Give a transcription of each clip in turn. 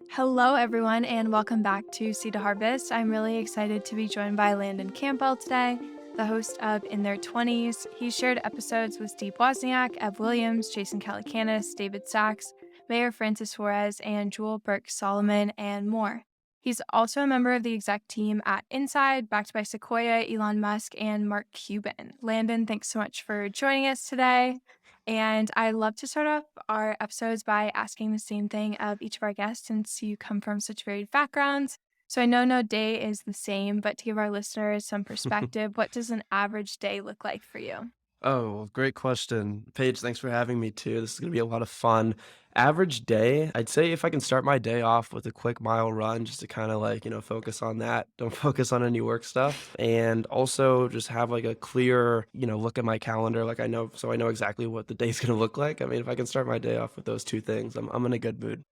Hello, everyone, and welcome back to Seed to Harvest. I'm really excited to be joined by Landon Campbell today, the host of In Their 20s. He shared episodes with Steve Wozniak, Ev Williams, Jason Calacanis, David Sachs, Mayor Francis Suarez, and Jewel-Burks Solomon, and more. He's also a member of the exec team at Inside, backed by Sequoia, Elon Musk, and Mark Cuban. Landon, thanks so much for joining us today. And I love to start off our episodes by asking the same thing of each of our guests since you come from such varied backgrounds. So I know no day is the same, but to give our listeners some perspective, what does an average day look like for you? Oh, great question. Paige, thanks for having me too. This is going to be a lot of fun. Average day, I'd say if I can start my day off with a quick mile run just to kind of focus on that. Don't focus on any work stuff. And also just have like a clear, look at my calendar. So I know exactly what the day's going to look like. I mean, if I can start my day off with those two things, I'm in a good mood.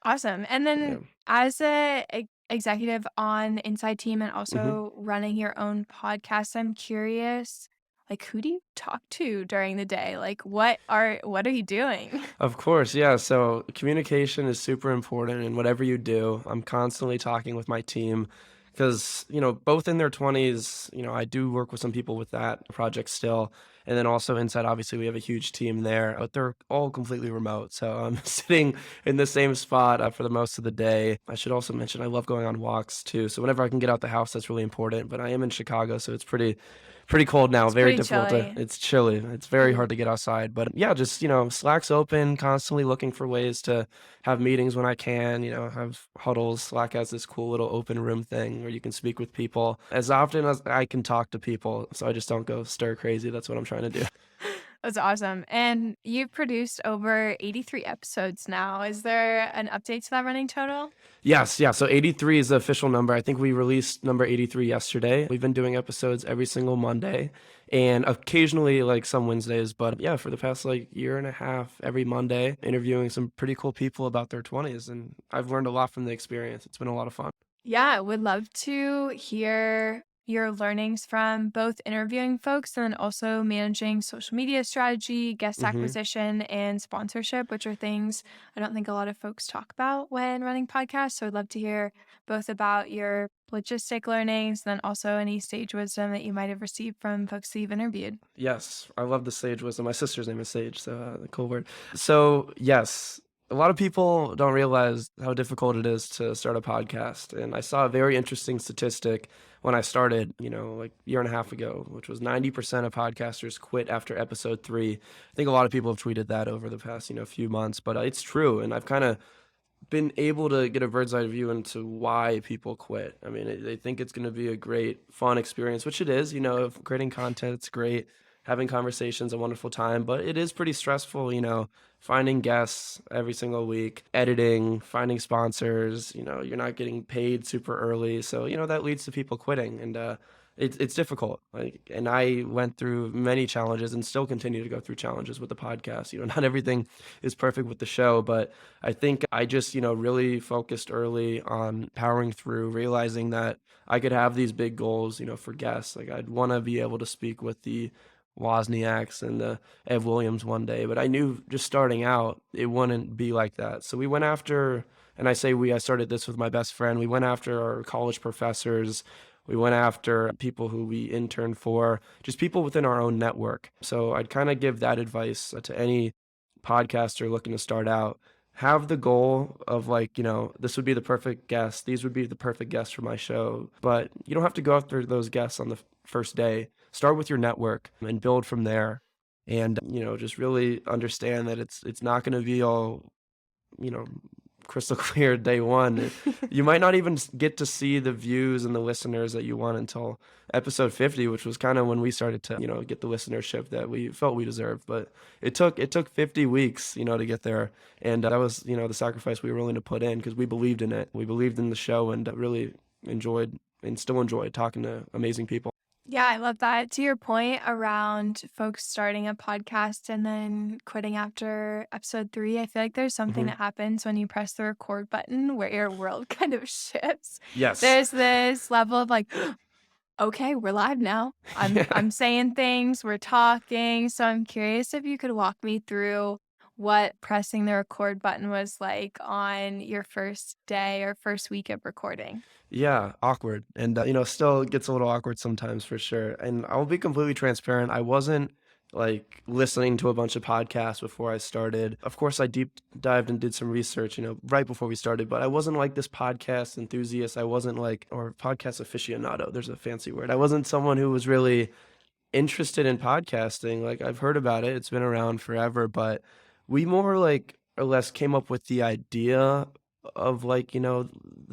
Awesome. And Yeah. then as a executive on the Inside team and hmm also running your own podcast, I'm curious, like who do you talk to during the day? Like what are you doing? Of course, yeah. So communication is super important in whatever you do. I'm constantly talking with my team because, both in their 20s, I do work with some people with that project still. And then also inside, obviously, we have a huge team there, but they're all completely remote. So I'm sitting in the same spot for the most of the day. I should also mention I love going on walks too. So whenever I can get out the house, that's really important. But I am in Chicago, so it's pretty cold now, It's very pretty difficult to chilly. it's chilly. It's very Ooh. hard to get outside, but yeah, just, Slack's open, constantly looking for ways to have meetings when I can, have huddles. Slack has this cool little open room thing where you can speak with people as often as I can talk to people, so I just don't go stir crazy. That's what I'm trying to do. That's awesome. And you've produced over 83 episodes now. Is there an update to that running total? Yes, yeah. So 83 is the official number. I think we released number 83 yesterday. We've been doing episodes every single Monday and occasionally like some Wednesdays, but yeah, for the past like year and a half, every Monday, interviewing some pretty cool people about their 20s. And I've learned a lot from the experience. It's been a lot of fun. Yeah, I would love to hear your learnings from both interviewing folks and then also managing social media strategy, guest hmm acquisition, and sponsorship, which are things I don't think a lot of folks talk about when running podcasts. So I'd love to hear both about your logistic learnings and then also any stage wisdom that you might have received from folks that you've interviewed. Yes, I love the sage wisdom. My sister's name is Sage, so the cool word. So yes, a lot of people don't realize how difficult it is to start a podcast. And I saw a very interesting statistic when I started, like a year and a half ago, which was 90% of podcasters quit after episode 3. I think a lot of people have tweeted that over the past, few months, but it's true. And I've kind of been able to get a bird's eye view into why people quit. I mean, they think it's going to be a great, fun experience, which it is. If creating content, it's great. Having conversations, a wonderful time, but it is pretty stressful. Finding guests every single week, editing, finding sponsors. You're not getting paid super early, so that leads to people quitting, and it's difficult. And I went through many challenges and still continue to go through challenges with the podcast. Not everything is perfect with the show, but I think I just, really focused early on powering through, realizing that I could have these big goals, for guests. Like I'd want to be able to speak with the Wozniaks and the Ev Williams one day, but I knew just starting out, it wouldn't be like that. So we went after, and I started this with my best friend. We went after our college professors. We went after people who we interned for, just people within our own network. So I'd kind of give that advice to any podcaster looking to start out. Have the goal of like, this would be the perfect guest. These would be the perfect guests for my show. But you don't have to go after those guests on the first day. Start with your network and build from there. And, just really understand that it's not going to be all, you know, crystal clear day one. You might not even get to see the views and the listeners that you want until episode 50, which was kind of when we started to, get the listenership that we felt we deserved. But it took 50 weeks, to get there. And that was, the sacrifice we were willing to put in because we believed in it. We believed in the show and really enjoyed and still enjoy talking to amazing people. Yeah, I love that. To your point around folks starting a podcast and then quitting after episode 3, I feel like there's something hmm that happens when you press the record button where your world kind of shifts. Yes. There's this level of like, okay, we're live now. I'm Yeah. I'm saying things, we're talking. So I'm curious if you could walk me through what pressing the record button was like on your first day or first week of recording. Yeah, awkward. And, still gets a little awkward sometimes for sure. And I'll be completely transparent. I wasn't like listening to a bunch of podcasts before I started. Of course, I deep dived and did some research, right before we started, but I wasn't like this podcast enthusiast. I wasn't like, or podcast aficionado. There's a fancy word. I wasn't someone who was really interested in podcasting. Like I've heard about it, it's been around forever, but we more like or less came up with the idea of like, the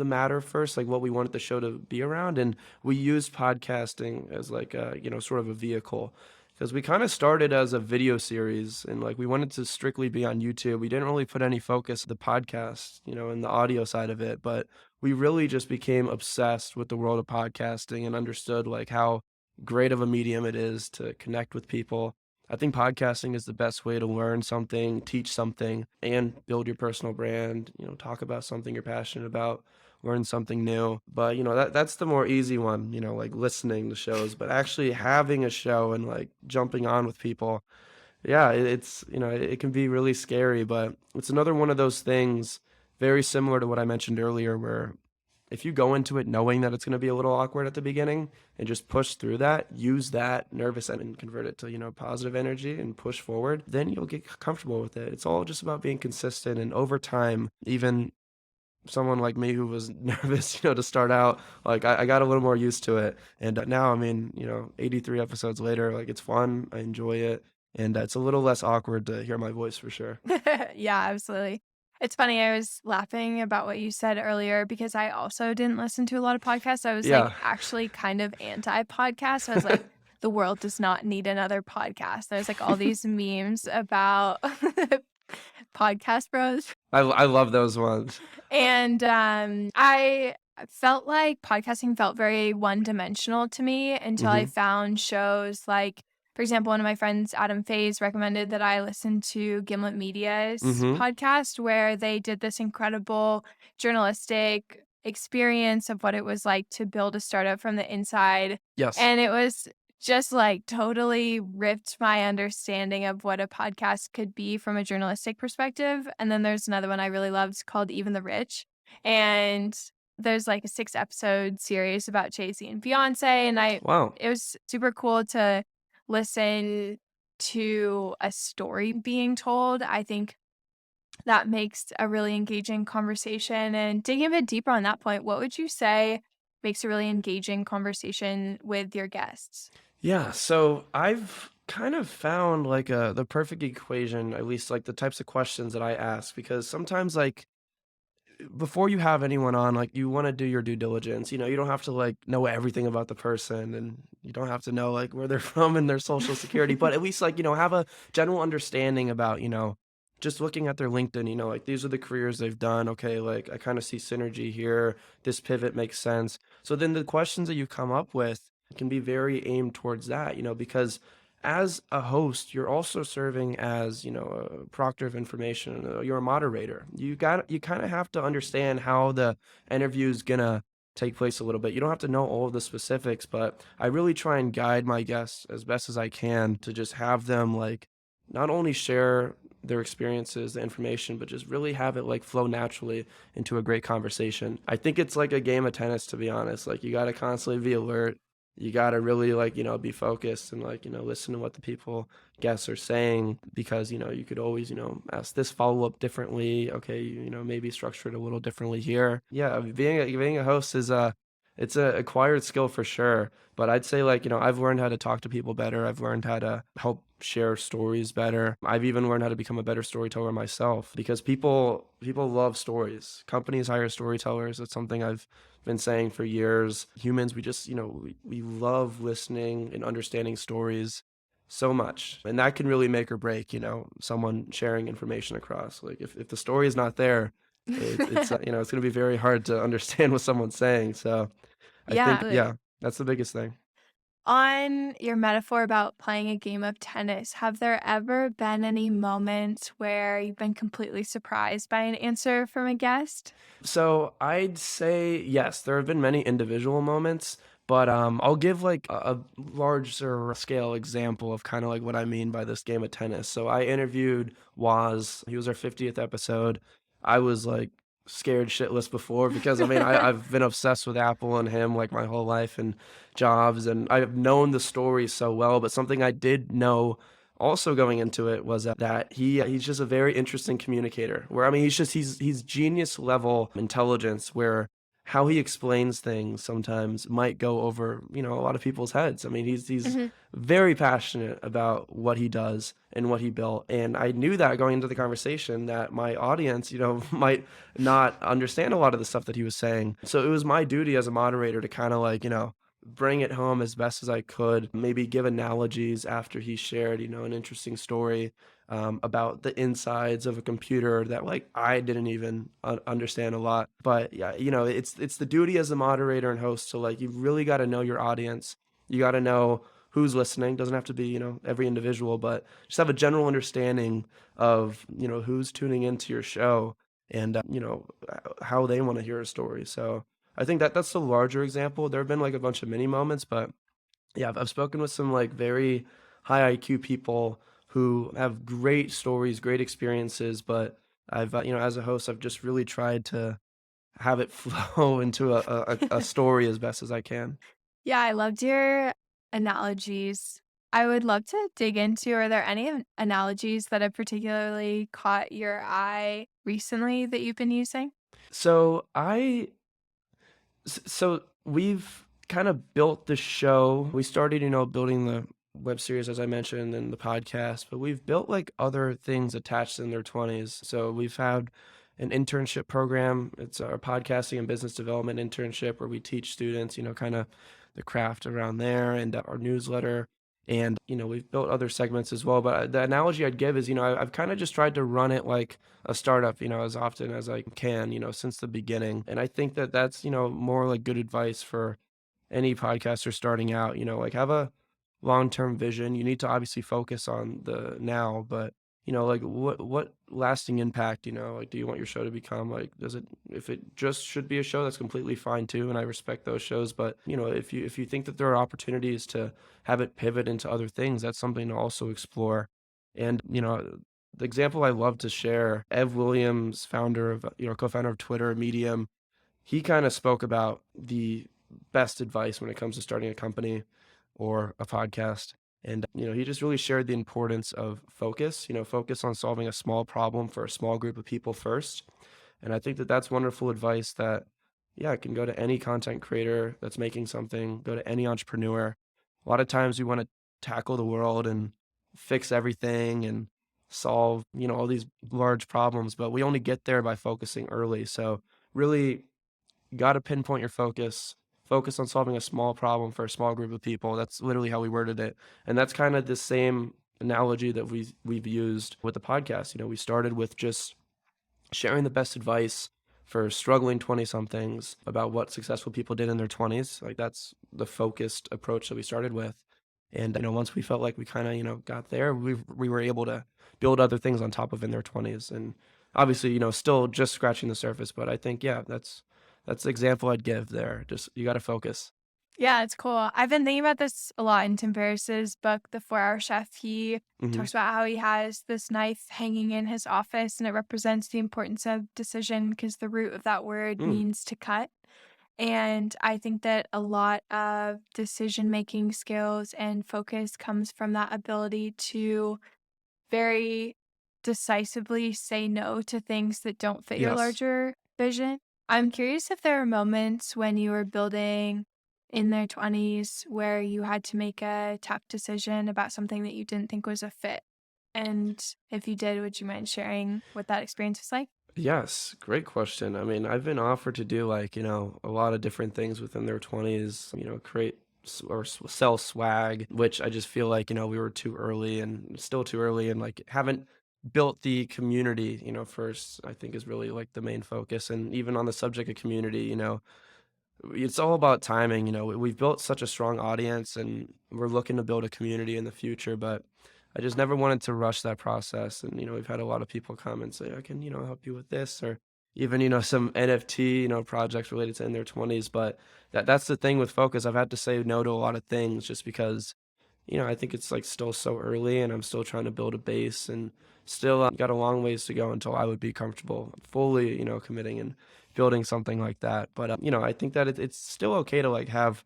matter first, like what we wanted the show to be around. And we used podcasting as like a, sort of a vehicle. Because we kind of started as a video series and like we wanted to strictly be on YouTube. We didn't really put any focus on the podcast, and the audio side of it, but we really just became obsessed with the world of podcasting and understood like how great of a medium it is to connect with people. I think podcasting is the best way to learn something, teach something, and build your personal brand, talk about something you're passionate about, learn something new. But, that's the more easy one, like listening to shows, but actually having a show and like jumping on with people. Yeah, it's, it can be really scary, but it's another one of those things very similar to what I mentioned earlier, where if you go into it knowing that it's going to be a little awkward at the beginning and just push through that, use that nervous and convert it to, positive energy and push forward, then you'll get comfortable with it. It's all just about being consistent. And over time, even someone like me who was nervous, to start out, like I got a little more used to it. And now, 83 episodes later, like it's fun. I enjoy it. And it's a little less awkward to hear my voice for sure. Yeah, absolutely. It's funny, I was laughing about what you said earlier because I also didn't listen to a lot of podcasts. I was like Yeah. actually kind of anti-podcast. I was like, the world does not need another podcast. There's like all these memes about podcast bros. I love those ones. And I felt like podcasting felt very one-dimensional to me until I found shows like, for example, one of my friends, Adam Faze, recommended that I listen to Gimlet Media's podcast where they did this incredible journalistic experience of what it was like to build a startup from the inside. Yes. And it was just like totally ripped my understanding of what a podcast could be from a journalistic perspective. And then there's another one I really loved called Even the Rich. And there's like a 6-episode series about Jay-Z and Beyonce. And Wow. it was super cool to listen to a story being told. I think that makes a really engaging conversation. And digging a bit deeper on that point, what would you say makes a really engaging conversation with your guests? Yeah, so I've kind of found like the perfect equation, at least like the types of questions that I ask, because sometimes like before you have anyone on, like you want to do your due diligence. You don't have to like know everything about the person and you don't have to know like where they're from and their social security, but at least like, have a general understanding about, just looking at their LinkedIn, like these are the careers they've done. Okay, like I kind of see synergy here. This pivot makes sense. So then the questions that you come up with can be very aimed towards that, because as a host, you're also serving as, a proctor of information. You're a moderator. You kind of have to understand how the interview is gonna take place a little bit. You don't have to know all of the specifics, but I really try and guide my guests as best as I can to just have them like not only share their experiences, the information, but just really have it like flow naturally into a great conversation. I think it's like a game of tennis, to be honest. Like you got to constantly be alert. You got to really like, be focused and like, listen to what the guests are saying, because, you could always, ask this follow-up differently. Okay. Maybe structure it a little differently here. Yeah. Being a host is it's a acquired skill for sure. But I'd say like, I've learned how to talk to people better. I've learned how to help share stories better. I've even learned how to become a better storyteller myself, because people love stories. Companies hire storytellers. It's something I've been saying for years. Humans, we just, we love listening and understanding stories so much. And that can really make or break, someone sharing information across. Like if the story is not there, it's it's going to be very hard to understand what someone's saying. So I think, Yeah. that's the biggest thing. On your metaphor about playing a game of tennis, have there ever been any moments where you've been completely surprised by an answer from a guest? So I'd say yes, there have been many individual moments, But I'll give like a larger scale example of kind of like what I mean by this game of tennis. So I interviewed Woz. He was our 50th episode. I was like scared shitless before because I mean I've been obsessed with Apple and him like my whole life and Jobs, and I've known the story so well. But something I did know also going into it was that he's just a very interesting communicator. Where I mean he's genius level intelligence where how he explains things sometimes might go over, a lot of people's heads. I mean, he's Mhm. very passionate about what he does and what he built. And I knew that going into the conversation that my audience, might not understand a lot of the stuff that he was saying. So it was my duty as a moderator to kind of like, bring it home as best as I could, maybe give analogies after he shared, an interesting story about the insides of a computer that like I didn't even understand a lot. But yeah, it's the duty as a moderator and host to like you really got to know your audience. You got to know who's listening. Doesn't have to be every individual, but just have a general understanding of who's tuning into your show and how they want to hear a story. So I think that that's the larger example. There have been like a bunch of mini moments, but yeah, I've spoken with some like very high IQ people who have great stories, great experiences, but I've as a host, I've just really tried to have it flow into a story as best as I can. Yeah, I loved your analogies. I would love to dig into, are there any analogies that have particularly caught your eye recently that you've been using? So so we've kind of built the show. We started, building the web series as I mentioned and the podcast, but we've built like other things attached in their 20s. So we've had an internship program. It's our podcasting and business development internship where we teach students, kind of the craft around there and our newsletter. And, we've built other segments as well. But the analogy I'd give is, I've kind of just tried to run it like a startup, as often as I can, since the beginning. And I think that that's, more like good advice for any podcaster starting out, like have a long-term vision. You need to obviously focus on the now, but like what lasting impact, like do you want your show to become? Like does it if it just should be a show, that's completely fine too, and I respect those shows, but if you think that there are opportunities to have it pivot into other things, that's something to also explore. And the example I love to share, Ev Williams, founder of co-founder of Twitter, Medium, he kind of spoke about the best advice when it comes to starting a company or a podcast. And, he just really shared the importance of focus, focus on solving a small problem for a small group of people first. And I think that that's wonderful advice that, yeah, it can go to any content creator that's making something, go to any entrepreneur. A lot of times we want to tackle the world and fix everything and solve, all these large problems, but we only get there by focusing early. So really got to pinpoint your focus. Focus on solving a small problem for a small group of people. That's literally how we worded it, and that's kind of the same analogy that we've used with the podcast. We started with just sharing the best advice for struggling 20 somethings about what successful people did in their 20s. Like that's the focused approach that we started with. And once we felt like we kind of got there, we were able to build other things on top of in their 20s. And obviously, still just scratching the surface, but I think yeah, that's the example I'd give there. Just you got to focus. Yeah, it's cool. I've been thinking about this a lot in Tim Ferriss's book, The 4 Hour Chef. He Hmm. talks about how he has this knife hanging in his office and it represents the importance of decision because the root of that word Mm, means to cut. And I think that a lot of decision making skills and focus comes from that ability to very decisively say no to things that don't fit your yes. larger vision. I'm curious if there are moments when you were building in their 20s where you had to make a tough decision about something that you didn't think was a fit. And if you did, would you mind sharing what that experience was like? Yes, great question. I mean, I've been offered to do like, a lot of different things within their 20s, create sell swag, which I just feel like, we were too early and still too early and like haven't built the community, first, I think is really like the main focus. And even on the subject of community, it's all about timing. We've built such a strong audience and we're looking to build a community in the future, but I just never wanted to rush that process. And, we've had a lot of people come and say, I can, help you with this or, even, some NFT, projects related to in their 20s. But that's the thing with focus. I've had to say no to a lot of things just because, I think it's like still so early and I'm still trying to build a base and still got a long ways to go until I would be comfortable fully, committing and building something like that. But, I think that it's still okay to like have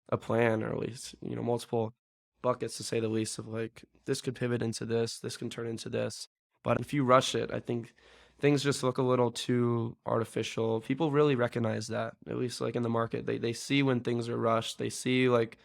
a plan, or at least, multiple buckets to say the least, of like, this could pivot into this can turn into this. But if you rush it, I think things just look a little too artificial. People really recognize that, at least like in the market. They see when things are rushed. They see like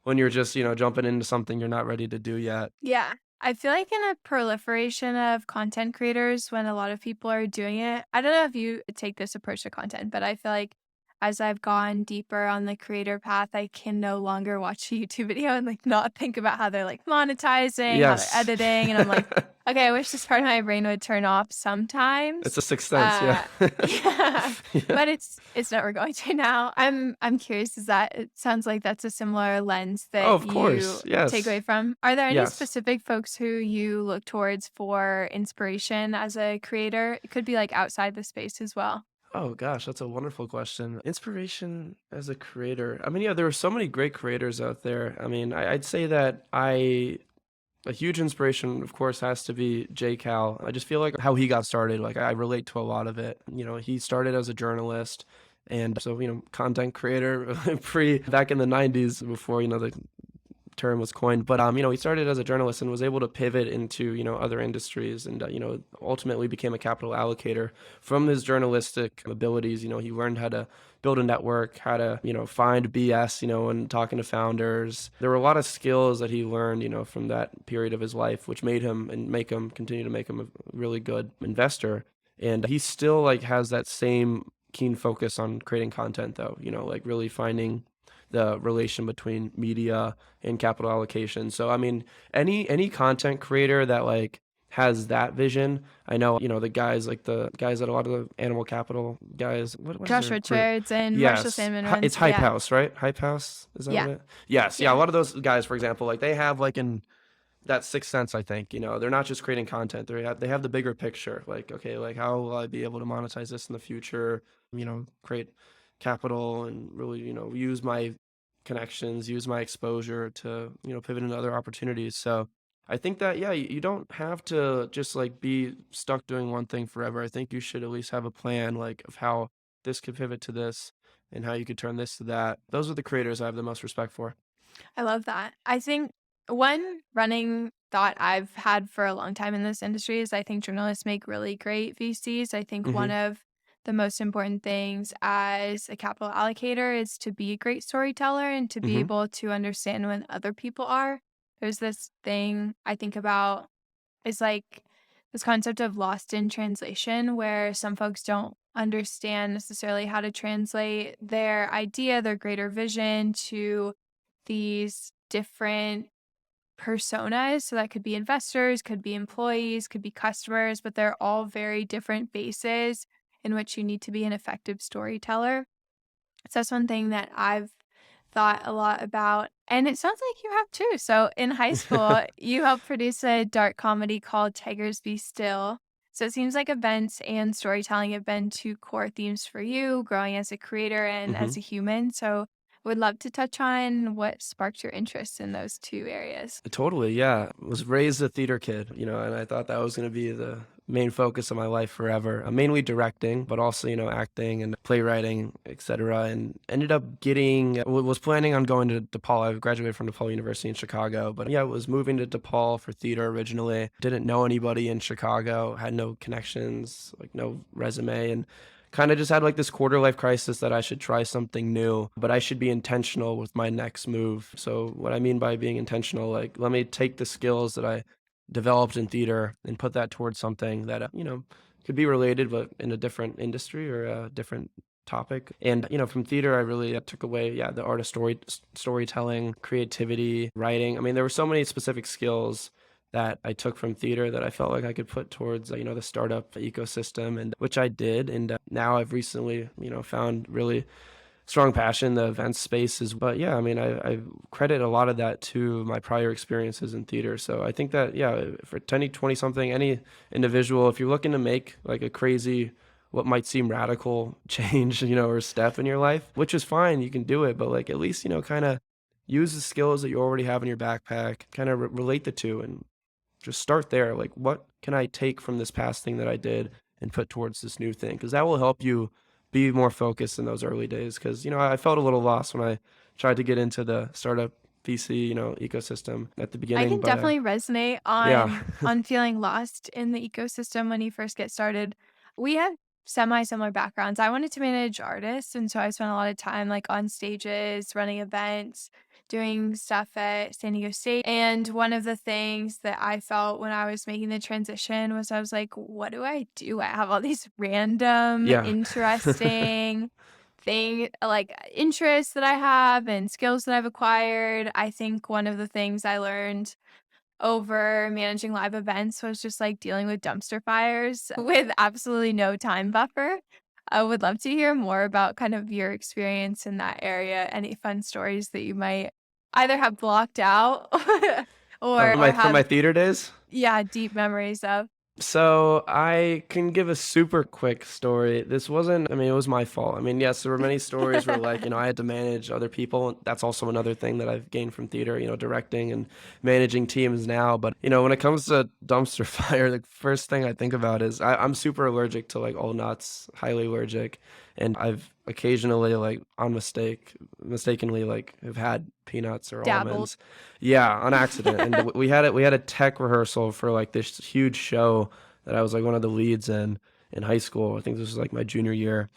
when you're just, jumping into something you're not ready to do yet. Yeah. I feel like in a proliferation of content creators, when a lot of people are doing it, I don't know if you take this approach to content, but I feel like as I've gone deeper on the creator path, I can no longer watch a YouTube video and like not think about how they're like monetizing, how they're Yes. editing. And I'm like, okay, I wish this part of my brain would turn off It's sometimes. a sixth sense, yeah. Yeah, Yeah. but it's never going to now. I'm curious, is that it sounds like that's a similar lens Oh, that of you course. take away Yes. from. Are there any Yes. specific folks who you look towards for inspiration as a creator? It could be like outside the space as well. Oh gosh, that's a wonderful question. Inspiration as a creator. I mean, yeah, there are so many great creators out there. I mean, I'd say that a huge inspiration, of course, has to be J. Cal. I just feel like how he got started, like I relate to a lot of it. He started as a journalist, and so, content creator pre back in the 90s before, the term was coined. But he started as a journalist and was able to pivot into, other industries, and ultimately became a capital allocator from his journalistic abilities. He learned how to build a network, how to, find BS, and talking to founders. There were a lot of skills that he learned, from that period of his life, which made him and make him continue to make him a really good investor. And he still like has that same keen focus on creating content though, like really finding the relation between media and capital allocation. So I mean, any content creator that like has that vision. I know, the guys at a lot of the animal capital guys, what is Josh their group? Richards and Marshall Yes. Salmon It's runs. Hype Yeah. House, right? Hype House, is that what Yeah. it? Yes, yeah. A Yeah. lot of those guys, for example, like they have like in that sixth sense, I think, they're not just creating content. They have the bigger picture. Like, okay, like how will I be able to monetize this in the future? Create capital and really, use my connections, use my exposure to, pivot into other opportunities. So I think that, yeah, you don't have to just like be stuck doing one thing forever. I think you should at least have a plan like of how this could pivot to this and how you could turn this to that. Those are the creators I have the most respect for. I love that. I think one running thought I've had for a long time in this industry is I think journalists make really great VCs. I think one Hmm. of the most important things as a capital allocator is to be a great storyteller and to be Hmm. able to understand when other people are. There's this thing I think about is like this concept of lost in translation, where some folks don't understand necessarily how to translate their idea, their greater vision to these different personas. So that could be investors, could be employees, could be customers, but they're all very different bases in which you need to be an effective storyteller. So that's one thing that I've thought a lot about. And it sounds like you have too. So in high school, you helped produce a dark comedy called Tigers Be Still. So it seems like events and storytelling have been two core themes for you, growing as a creator and Hmm. as a human. So would love to touch on what sparked your interest in those two areas. Totally, yeah. Was raised a theater kid, and I thought that was going to be the main focus of my life forever. Mainly directing, but also, acting and playwriting, etc. And ended up was planning on going to DePaul. I graduated from DePaul University in Chicago, but yeah, was moving to DePaul for theater originally. Didn't know anybody in Chicago, had no connections, like no resume, and kind of just had like this quarter life crisis that I should try something new, but I should be intentional with my next move. So what I mean by being intentional, like let me take the skills that I developed in theater and put that towards something that, could be related, but in a different industry or a different topic. And, from theater, I really took away, yeah, the art of storytelling, creativity, writing. I mean, there were so many specific skills that I took from theater that I felt like I could put towards, the startup ecosystem, and which I did. And now I've recently, found really strong passion in the event spaces. But yeah, I mean, I credit a lot of that to my prior experiences in theater. So I think that, yeah, for 20 something, any individual, if you're looking to make like a crazy what might seem radical change, or step in your life, which is fine. You can do it, but like at least, kind of use the skills that you already have in your backpack, kind of relate the two and just start there. Like, what can I take from this past thing that I did and put towards this new thing? Because that will help you be more focused in those early days. Because, I felt a little lost when I tried to get into the startup VC, ecosystem at the I beginning. can But definitely resonate yeah, on feeling lost in the ecosystem when you first get started. We have semi-similar backgrounds. I wanted to manage artists, and so I spent a lot of time like on stages, running events, doing stuff at San Diego State. And one of the things that I felt when I was making the transition was I was like, what do I do? I have all these random, yeah. interesting interests that I have and skills that I've acquired. I think one of the things I learned over managing live events was just like dealing with dumpster fires with absolutely no time buffer. I would love to hear more about kind of your experience in that area. Any fun stories that you might either have blocked out or From have, my theater days. yeah, deep memories of. So I can give a super quick story. This wasn't, I mean, it was my fault. I mean, yes, there were many stories where like, I had to manage other people. That's also another thing that I've gained from theater, directing and managing teams now. But, when it comes to dumpster fire, the first thing I think about is I'm super allergic to like all nuts, highly allergic. And I've occasionally like mistakenly like have had peanuts or Dabbled. almonds. Yeah, on accident. And we had a tech rehearsal for like this huge show that I was like one of the leads in high school. I think this was like my junior year.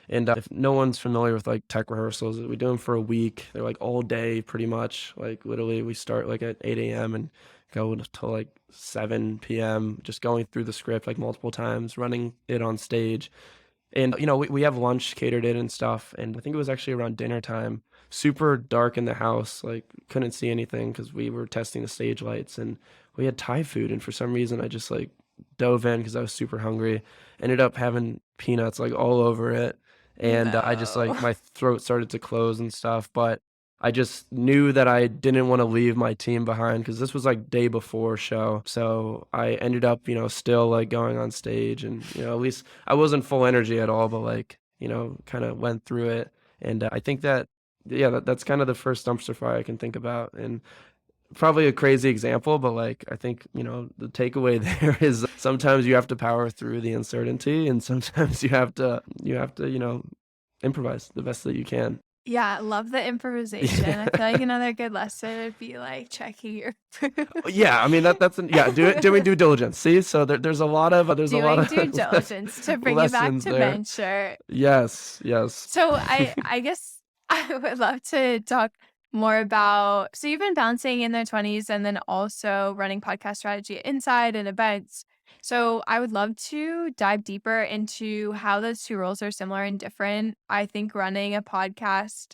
And if no one's familiar with like tech rehearsals, we do them for a week. They're like all day pretty much. Like literally we start like at 8 a.m. and go until like 7 p.m. just going through the script like multiple times, running it on stage. And, we have lunch catered in and stuff. And I think it was actually around dinner time, super dark in the house, like couldn't see anything because we were testing the stage lights and we had Thai food. And for some reason, I just like dove in because I was super hungry, ended up having peanuts like all over it. And I just No. like my throat started to close and stuff. But I just knew that I didn't want to leave my team behind because this was like day before show. So I ended up, still like going on stage and, at least I wasn't full energy at all, but like, kind of went through it. And I think that, yeah, that's kind of the first dumpster fire I can think about. And probably a crazy example, but like, I think, the takeaway there is sometimes you have to power through the uncertainty and sometimes you have to, improvise the best that you can. Yeah, love the improvisation. I feel like another good lesson would be like checking your food. Yeah, I mean yeah, doing due diligence. See, so there's a lot Doing of due diligence to bring you back lessons to there. venture. Yes, yes. So I guess I would love to talk more about, so you've been bouncing in their 20s and then also running podcast strategy at Inside and events. So I would love to dive deeper into how those two roles are similar and different. I think running a podcast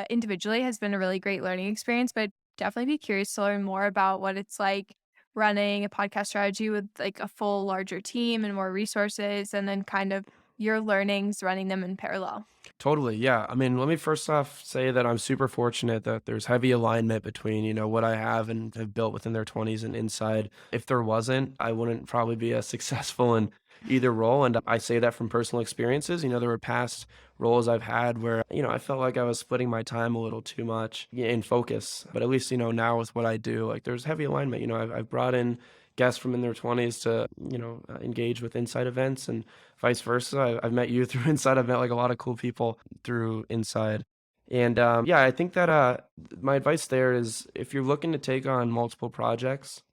individually has been a really great learning experience, but definitely be curious to learn more about what it's like running a podcast strategy with like a full larger team and more resources, and then kind of your learnings running them in parallel. Totally, yeah. I mean, let me first off say that I'm super fortunate that there's heavy alignment between, what I have and have built within their 20s and Inside. If there wasn't, I wouldn't probably be as successful in either role. And I say that from personal experiences. There were past roles I've had where, I felt like I was splitting my time a little too much in focus. But at least, now with what I do, like there's heavy alignment. I've brought in guests from in their 20s to, engage with Inside events and vice versa. I've met you through Inside. I've met like a lot of cool people through Inside. And yeah, I think that my advice there is if you're looking to take on multiple projects,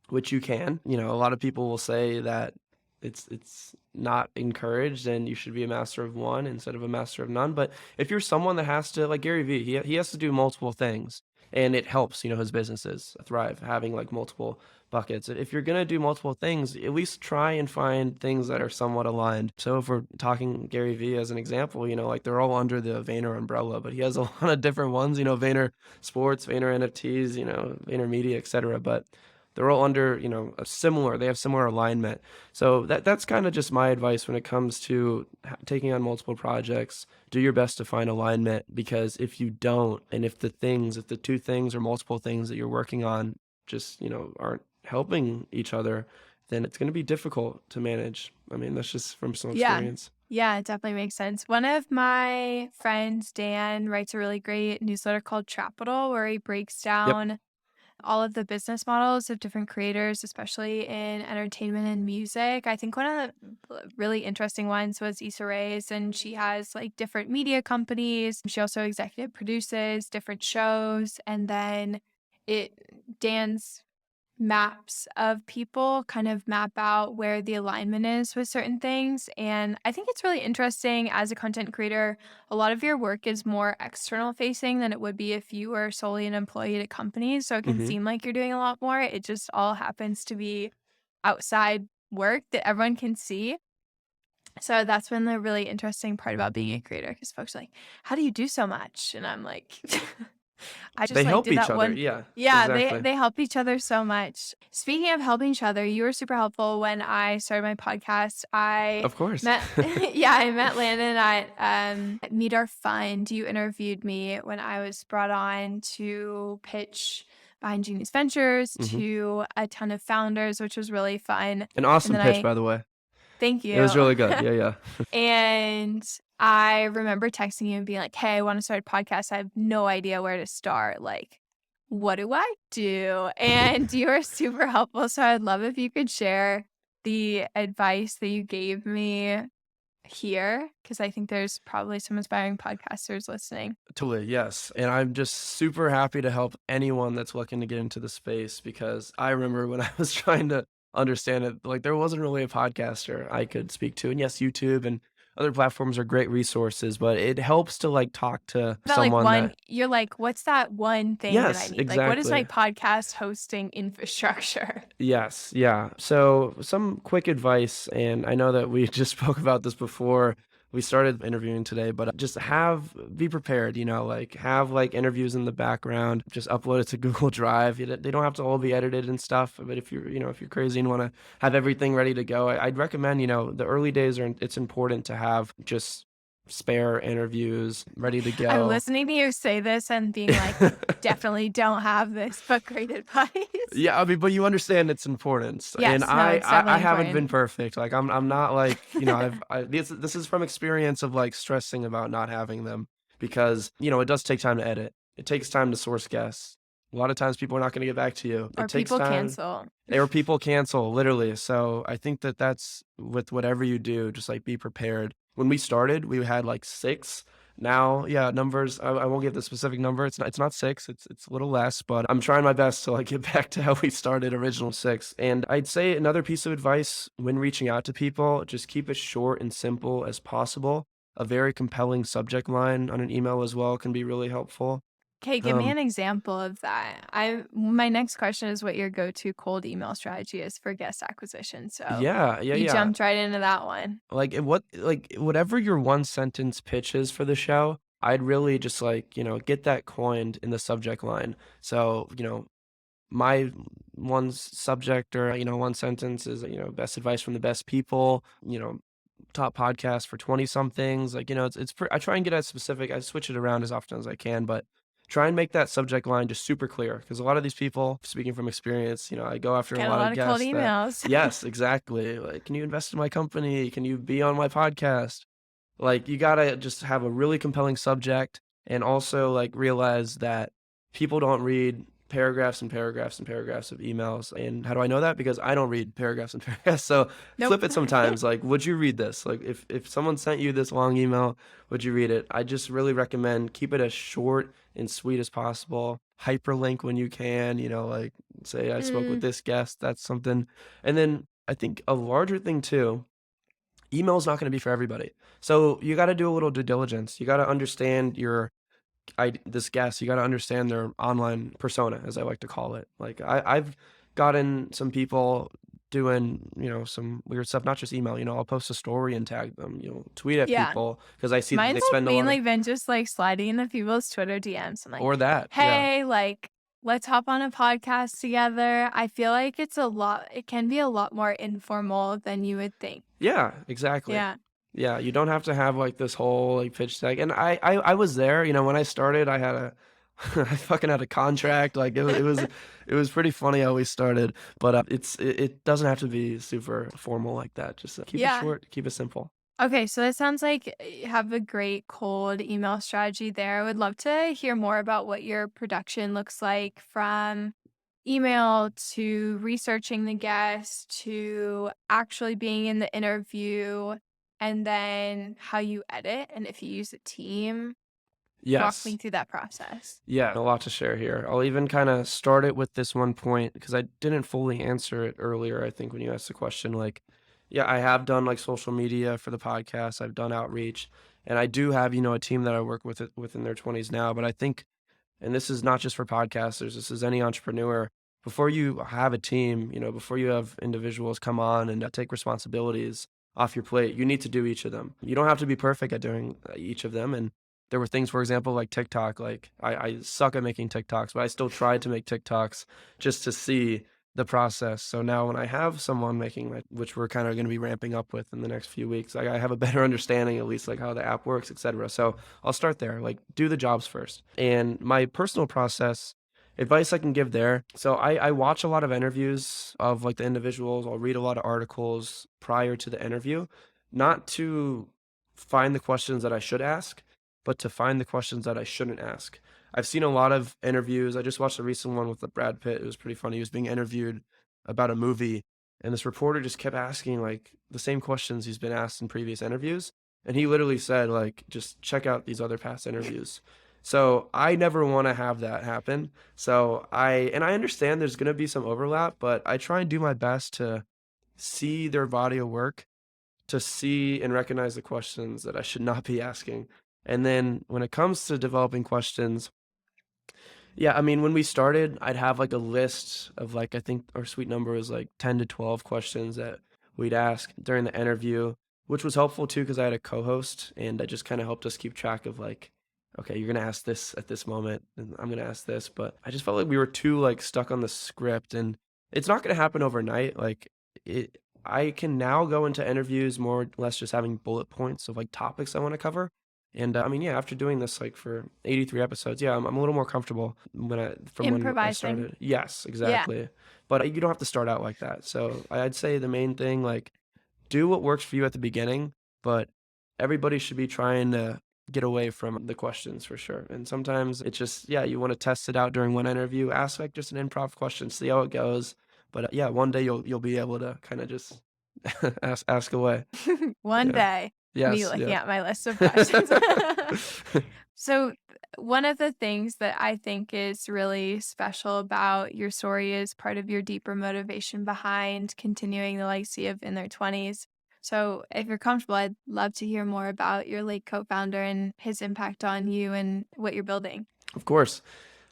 which you can, a lot of people will say that it's not encouraged and you should be a master of one instead of a master of none. But if you're someone that has to, like Gary Vee, he has to do multiple things and it helps, his businesses thrive having like multiple buckets. If you're going to do multiple things, at least try and find things that are somewhat aligned. So if we're talking Gary Vee as an example, like they're all under the Vayner umbrella, but he has a lot of different ones, Vayner Sports, Vayner NFTs, Vayner Media, etc. But they're all under, they have similar alignment. So that's kind of just my advice when it comes to taking on multiple projects. Do your best to find alignment, because if you don't, and if the two things or multiple things that you're working on just, aren't helping each other, then it's going to be difficult to manage. I mean, that's just from some Yeah. experience. Yeah, it definitely makes sense. One of my friends, Dan, writes a really great newsletter called Trapital, where he breaks Yep. down all of the business models of different creators, especially in entertainment and music. I think one of the really interesting ones was Issa Rae's, and she has like different media companies. She also executive produces different shows, and then Dan's maps of people kind of map out where the alignment is with certain things. And I think it's really interesting as a content creator. A lot of your work is more external facing than it would be if you were solely an employee at a company. So it can Hmm. seem like you're doing a lot more. It just all happens to be outside work that everyone can see. So that's been the really interesting part about being a creator, because folks are like, how do you do so much? And I'm like, I just They like help did each that other. one. Yeah, Yeah, exactly. they help each other so much. Speaking of helping each other, you were super helpful when I started my podcast. I Of course. met yeah, I met Landon at Meet Our Fund. You interviewed me when I was brought on to pitch behind Genius Ventures Hmm. to a ton of founders, which was really fun. An And awesome then pitch, by the way. thank It was you. really good. Yeah, yeah. And I remember texting you and being like, hey, I want to start a podcast. I have no idea where to start. Like, what do I do? And you were super helpful. So I'd love if you could share the advice that you gave me here, because I think there's probably some inspiring podcasters listening. Totally, yes. And I'm just super happy to help anyone that's looking to get into the space, because I remember when I was trying to understand it, like there wasn't really a podcaster I could speak to. And yes, YouTube and other platforms are great resources, but it helps to like talk to That like someone that, you're like, what's that one thing that I yes, need? Like, what is my exactly. podcast hosting infrastructure? Yes, yeah. So some quick advice, and I know that we just spoke about this before we started interviewing today, but just be prepared, like have like interviews in the background, just upload it to Google Drive. They don't have to all be edited and stuff, but if you're crazy and want to have everything ready to go, I'd recommend, the early days it's important to have just spare interviews ready to I'm go. listening to you say this and being like, definitely don't have this, but great advice. Yeah, I mean, but you understand it's important, and Yes, no, it's I definitely haven't been important. perfect. Like I'm not like this is from experience of like stressing about not having them, because it does take time to edit. It takes time to source guests. A lot of times people are not going to get back to you. It Or takes people time, cancel. or people cancel literally. So I think that's with whatever you do, just like be prepared. When we started, we had like 6. Now, yeah, numbers. I won't give the specific number. It's not 6. It's a little less, but I'm trying my best to like get back to how we started, original 6. And I'd say another piece of advice when reaching out to people, just keep it short and simple as possible. A very compelling subject line on an email as well can be really helpful. Okay, give me Um, an example of that. My next question is what your go-to cold email strategy is for guest acquisition. So yeah, yeah, you yeah. jumped right into that one. Whatever your one sentence pitch is for the show, I'd really just like, get that coined in the subject line. So, my one subject, or, one sentence is, best advice from the best people, top podcast for 20 somethings. Like, I try and get as specific. I switch it around as often as I can, but try and make that subject line just super clear, because a lot of these people, speaking from experience, I go after a Get a lot of lot of cold guests that, emails. yes, exactly. Like, can you invest in my company? Can you be on my podcast? Like, you gotta just have a really compelling subject, and also like realize that people don't read paragraphs and paragraphs and paragraphs of emails. And how do I know that? Because I don't read paragraphs and paragraphs. So Nope. flip it sometimes. Like, would you read this? Like, if someone sent you this long email, would you read it? I just really recommend keep it as short and sweet as possible. Hyperlink when you can, like say I spoke with Mm, this guest, that's something. And then I think a larger thing too, email is not going to be for everybody. So you got to do a little due diligence. You got to understand this guest. You got to understand their online persona, as I like to call it. Like I've gotten some people doing, some weird stuff, not just email. I'll post a story and tag them. Tweet at yeah. people because I see that they Mine's like spend a lot of, mainly been just like sliding into people's Twitter DMs and like, or that. Yeah. hey, like, let's hop on a podcast together. I feel like it can be a lot more informal than you would think. Yeah, exactly. Yeah. Yeah, you don't have to have like this whole like pitch deck. And I was there, when I started, I had I fucking had a contract. Like it was pretty funny how we started, but it doesn't have to be super formal like that. Just keep it Yeah. short, keep it simple. Okay, so it sounds like you have a great cold email strategy there. I would love to hear more about what your production looks like, from email to researching the guest to actually being in the interview, and then how you edit and if you use a team. Walk me Yes. through that process. Yeah, a lot to share here. I'll even kind of start it with this one point because I didn't fully answer it earlier. I think when you asked the question, like, yeah, I have done like social media for the podcast. I've done outreach, and I do have, a team that I work with within their 20s now. But I think, and this is not just for podcasters, this is any entrepreneur. Before you have a team, before you have individuals come on and take responsibilities off your plate, you need to do each of them. You don't have to be perfect at doing each of them. And there were things, for example, like TikTok. Like I suck at making TikToks, but I still tried to make TikToks just to see the process. So now when I have someone making which we're kind of going to be ramping up with in the next few weeks, like I have a better understanding at least like how the app works, etc. So I'll start there, like do the jobs first. And my personal process, advice I can give there. So I watch a lot of interviews of like the individuals. I'll read a lot of articles prior to the interview, not to find the questions that I should ask, but to find the questions that I shouldn't ask. I've seen a lot of interviews. I just watched a recent one with Brad Pitt. It was pretty funny. He was being interviewed about a movie, and this reporter just kept asking like the same questions he's been asked in previous interviews. And he literally said, like, just check out these other past interviews. So I never want to have that happen. So I understand there's going to be some overlap, but I try and do my best to see their body of work, to see and recognize the questions that I should not be asking. And then when it comes to developing questions, yeah, I mean, when we started, I'd have like a list of like, I think our sweet number was like 10 to 12 questions that we'd ask during the interview, which was helpful too, because I had a co-host and I just kind of helped us keep track of like, okay, you're going to ask this at this moment and I'm going to ask this. But I just felt like we were too like stuck on the script, and it's not going to happen overnight. Like I can now go into interviews more or less just having bullet points of like topics I want to cover. And I mean, yeah, after doing this like for 83 episodes, yeah, I'm a little more comfortable when I Improvising. started. Yes, Yeah. exactly. But you don't have to start out like that. So I'd say the main thing, like, do what works for you at the beginning, but everybody should be trying to get away from the questions for sure. And sometimes it's just, yeah, you want to test it out during one interview, ask like just an improv question, see how it goes. But yeah, one day you'll be able to kind of just ask away. One Yeah. day, me Yes. looking Yeah. at my list of questions. So, one of the things that I think is really special about your story is part of your deeper motivation behind continuing the legacy of In Their 20s. So, if you're comfortable, I'd love to hear more about your late co-founder and his impact on you and what you're building. Of course.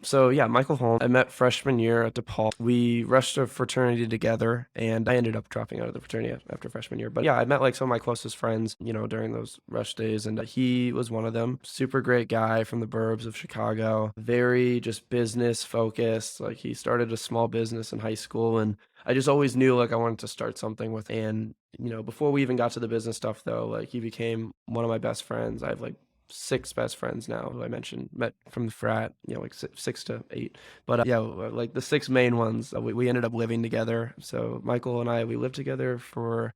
So yeah, Michael Holm, I met freshman year at DePaul. We rushed a fraternity together, and I ended up dropping out of the fraternity after freshman year. But yeah, I met like some of my closest friends, during those rush days, and he was one of them. Super great guy from the burbs of Chicago, very just business focused. Like he started a small business in high school, and I just always knew like I wanted to start something with. And before we even got to the business stuff though, like he became one of my best friends. I have like 6 best friends now who I mentioned met from the frat, like 6 to 8. But yeah, like the 6 main ones, we ended up living together. So Michael and I, we lived together for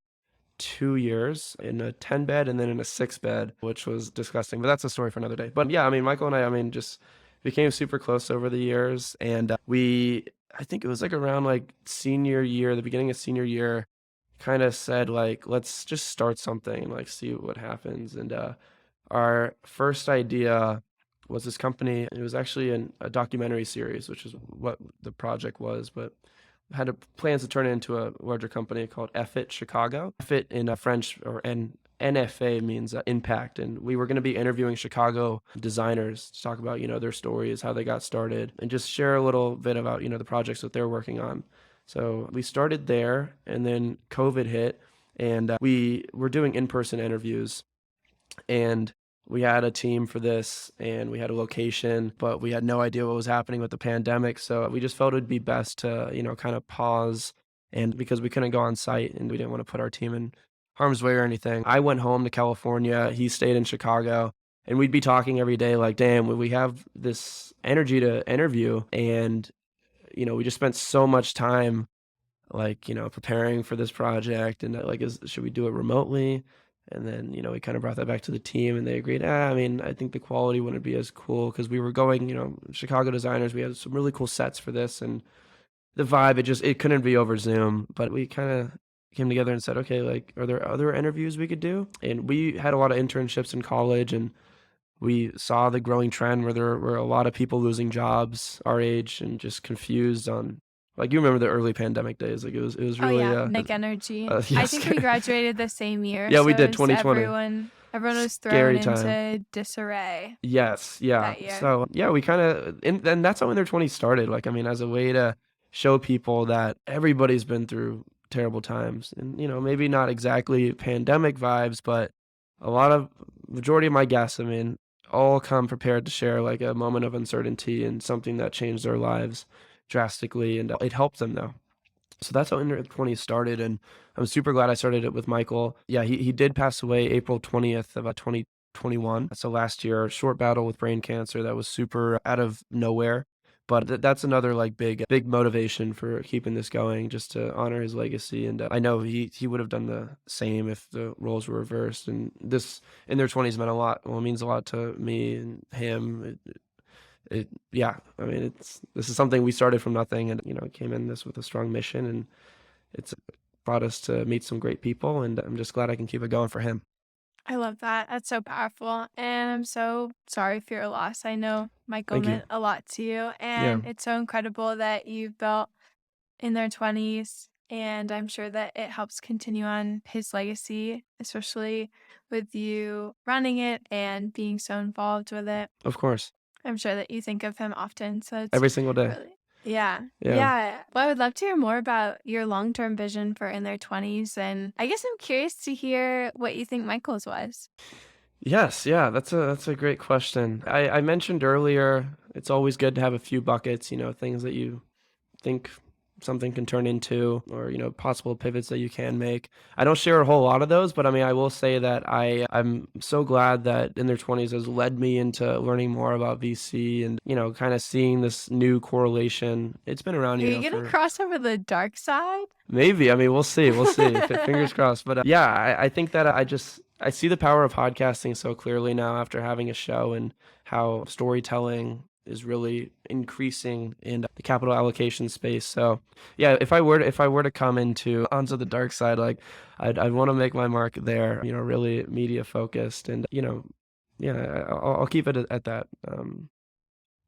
2 years in a 10 bed and then in a 6 bed, which was disgusting. But that's a story for another day. But yeah, I mean, Michael and I mean, just became super close over the years. And I think it was like around like senior year, the beginning of senior year, kind of said like, let's just start something and like see what happens. And our first idea was this company. It was actually a documentary series, which is what the project was, but had plans to turn it into a larger company called Ep8 Chicago. Ep8 in French or NFA means impact. And we were going to be interviewing Chicago designers to talk about, their stories, how they got started, and just share a little bit about, the projects that they're working on. So we started there, and then COVID hit, and we were doing in-person interviews. And we had a team for this and we had a location, but we had no idea what was happening with the pandemic. So we just felt it would be best to, kind of pause. And because we couldn't go on site and we didn't want to put our team in harm's way or anything, I went home to California. He stayed in Chicago. And we'd be talking every day like, damn, we have this energy to interview. And, we just spent so much time like, preparing for this project and like, should we do it remotely? And then, we kind of brought that back to the team and they agreed, I mean, I think the quality wouldn't be as cool because we were going, Chicago designers, we had some really cool sets for this and the vibe, it couldn't be over Zoom, but we kind of came together and said, okay, like, are there other interviews we could do? And we had a lot of internships in college and we saw the growing trend where there were a lot of people losing jobs our age and just confused on, like, you remember the early pandemic days. Like, it was Oh really, yeah, Nick Energy. yeah, I think we graduated the same year, yeah, we so did, it's 2020. everyone was thrown Scary time. into disarray Yes, yeah. that year. So, yeah, we kind of, and that's how In Their 20s started. Like, I mean, as a way to show people that everybody's been through terrible times. And, maybe not exactly pandemic vibes, but a lot of, majority of my guests, I mean, all come prepared to share like a moment of uncertainty and something that changed their lives drastically. And it helped them though. So that's how In Their 20s started. And I'm super glad I started it with Michael. Yeah, he did pass away April 20th of 2021. So last year, short battle with brain cancer that was super out of nowhere. But that's another like big motivation for keeping this going, just to honor his legacy. And I know he would have done the same if the roles were reversed. And this In Their 20s meant a lot. Well, it means a lot to me and him. Yeah. I mean, this is something we started from nothing, and came in this with a strong mission, and it's brought us to meet some great people. And I'm just glad I can keep it going for him. I love that. That's so powerful. And I'm so sorry for your loss. I know Michael Thank you. meant a lot to you. Yeah. And it's so incredible that you've built In Their 20s. And I'm sure that it helps continue on his legacy, especially with you running it and being so involved with it. Of course. I'm sure that you think of him often. So it's Every single day. really, yeah. Yeah. Yeah. Well, I would love to hear more about your long-term vision for In Their 20s. And I guess I'm curious to hear what you think Michael's was. Yes, yeah, that's a great question. I mentioned earlier, it's always good to have a few buckets, things that you think something can turn into, or possible pivots that you can make. I don't share a whole lot of those, but I mean, I will say that I'm so glad that In Their 20s has led me into learning more about VC and kind of seeing this new correlation. It's been around, Are you gonna cross over the dark side? Maybe. I mean, we'll see. Fingers crossed. But yeah, I think that I see the power of podcasting so clearly now after having a show, and how storytelling is really increasing in the capital allocation space. So yeah, if I were to come onto the dark side, like I'd want to make my mark there, really media focused, and yeah, I'll keep it at that.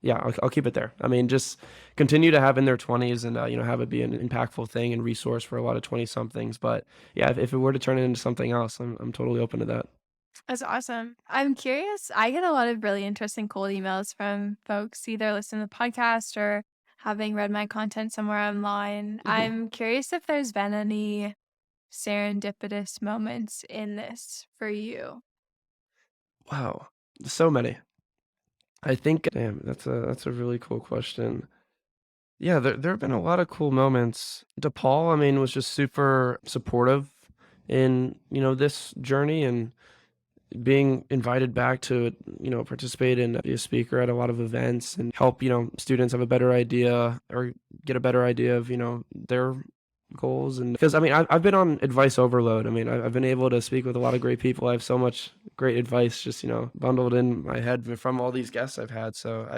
Yeah, I'll keep it there. I mean, just continue to have In Their 20s and, have it be an impactful thing and resource for a lot of 20-somethings. But yeah, if it were to turn it into something else, I'm totally open to that. That's awesome. I'm curious. I get a lot of really interesting cold emails from folks either listening to the podcast or having read my content somewhere online. I'm curious if there's been any serendipitous moments in this for you. Wow, so many. I think, damn, that's a really cool question. Yeah, there have been a lot of cool moments. DePaul, I mean, was just super supportive in, this journey, and being invited back to, participate and be a speaker at a lot of events and help, students have a better idea or get a better idea of, their goals. And because I mean, I've been on advice overload. I mean, I've been able to speak with a lot of great people. I have so much great advice just, bundled in my head from all these guests I've had. So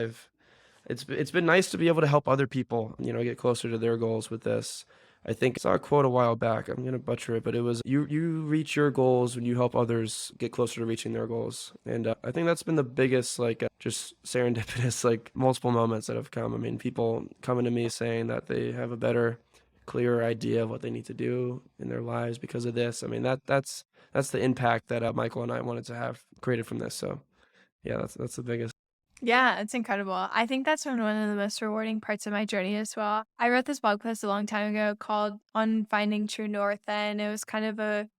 it's been nice to be able to help other people, get closer to their goals with this. I think I saw a quote a while back. I'm gonna butcher it, but it was you reach your goals when you help others get closer to reaching their goals. And I think that's been the biggest just serendipitous multiple moments that have come. I mean, people coming to me saying that they have a better, clearer idea of what they need to do in their lives because of this. I mean, that's the impact that Michael and I wanted to have created from this. So yeah, that's the biggest. Yeah, it's incredible. I think that's been one of the most rewarding parts of my journey as well. I wrote this blog post a long time ago called On Finding True North, and it was kind of a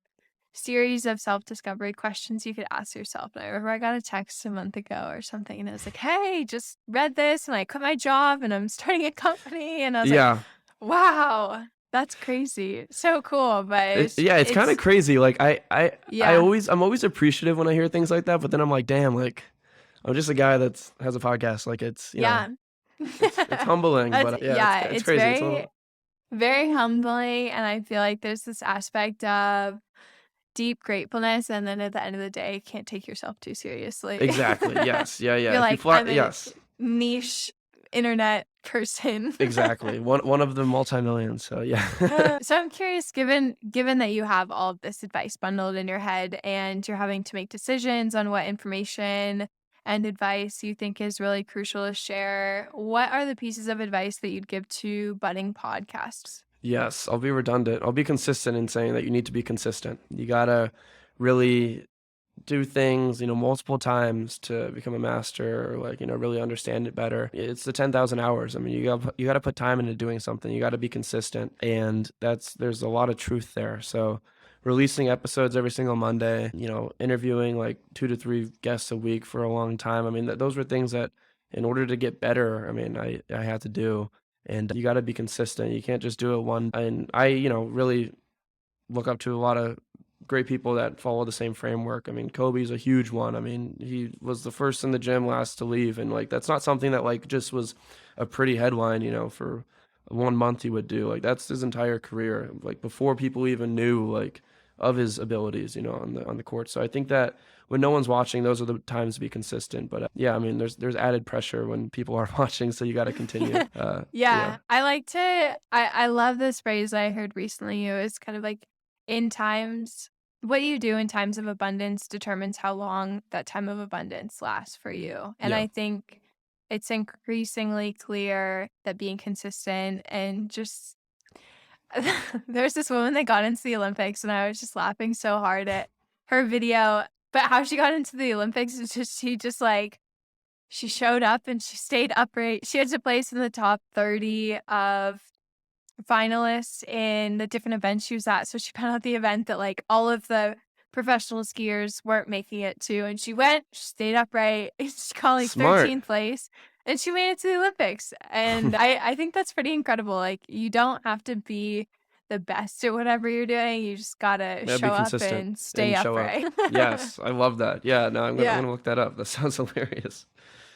series of self-discovery questions you could ask yourself. And I remember I got a text a month ago or something, and it was like, hey, just read this, and I quit my job, and I'm starting a company. And I was like, wow, That's crazy. So cool, but It's kind of crazy. Like yeah, I'm always appreciative when I hear things like that, but then I'm like, damn, like I'm just a guy that has a podcast. Like it's, yeah. it's humbling, That's but yeah, yeah, it's it's crazy. It's a little very humbling, and I feel like there's this aspect of deep gratefulness, and then at the end of the day, you can't take yourself too seriously. exactly. Yes. Yeah. Yeah. You're If you like, fly, I'm a yes, niche internet person. exactly. One of the multi-millions. So yeah. So I'm curious, given that you have all of this advice bundled in your head and you're having to make decisions on what information and advice you think is really crucial to share, what are the pieces of advice that you'd give to budding podcasts? Yes, I'll be redundant. I'll be consistent in saying that you need to be consistent. You gotta really do things, multiple times to become a master or like, really understand it better. It's the 10,000 hours. I mean, you got to put time into doing something. You got to be consistent. And there's a lot of truth there. So releasing episodes every single Monday, interviewing like 2 to 3 guests a week for a long time. I mean, those were things that in order to get better, I mean, I had to do. And you got to be consistent. You can't just do it one. And I, really look up to a lot of great people that follow the same framework. I mean, Kobe's a huge one. I mean, he was the first in the gym, last to leave, and like that's not something that like just was a pretty headline, for 1 month he would do. Like that's his entire career, like before people even knew like of his abilities, on the court. So I think that when no one's watching, those are the times to be consistent. But yeah, I mean, there's added pressure when people are watching, so you got to continue. Yeah, I love this phrase I heard recently. It was kind of like in times, what you do in times of abundance determines how long that time of abundance lasts for you. And Yeah, I think it's increasingly clear that being consistent and just there's this woman that got into the Olympics and I was just laughing so hard at her video. But how she got into the Olympics is just she showed up and she stayed upright. She had to place in the top 30 of finalists in the different events she was at. So she found out the event that like all of the professional skiers weren't making it to. And she went, she stayed upright. She got like smart. 13th place and she made it to the Olympics. And I think that's pretty incredible. Like you don't have to be the best at whatever you're doing. You just gotta Yeah, show be up consistent and stay and show up. upright. Yes, I love that. Yeah, no, I'm Yeah. gonna look that up. That sounds hilarious.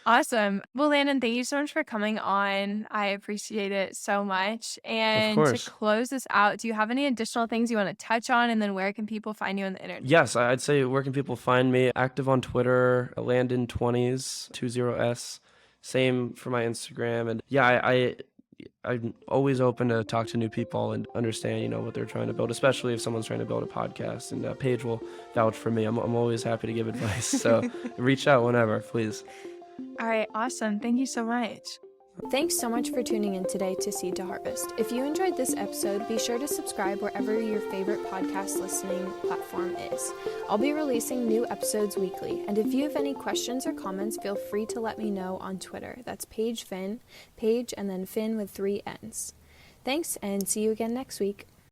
Awesome. Well, Landon, thank you so much for coming on. I appreciate it so much. Of And to course. close this out, do you have any additional things you want to touch on? And then where can people find you on the internet? Yes, I'd say where can people find me? Active on Twitter, Landon20s, 20s. Same for my Instagram. And yeah, I'm always open to talk to new people and understand, what they're trying to build, especially if someone's trying to build a podcast. And Paige will vouch for me. I'm always happy to give advice. So reach out whenever, please. All right. Awesome. Thank you so much. Thanks so much for tuning in today to Seed to Harvest. If you enjoyed this episode, be sure to subscribe wherever your favorite podcast listening platform is. I'll be releasing new episodes weekly, and if you have any questions or comments, feel free to let me know on Twitter. That's Paige Finn, Paige and then Finn with 3 N's. Thanks, and see you again next week.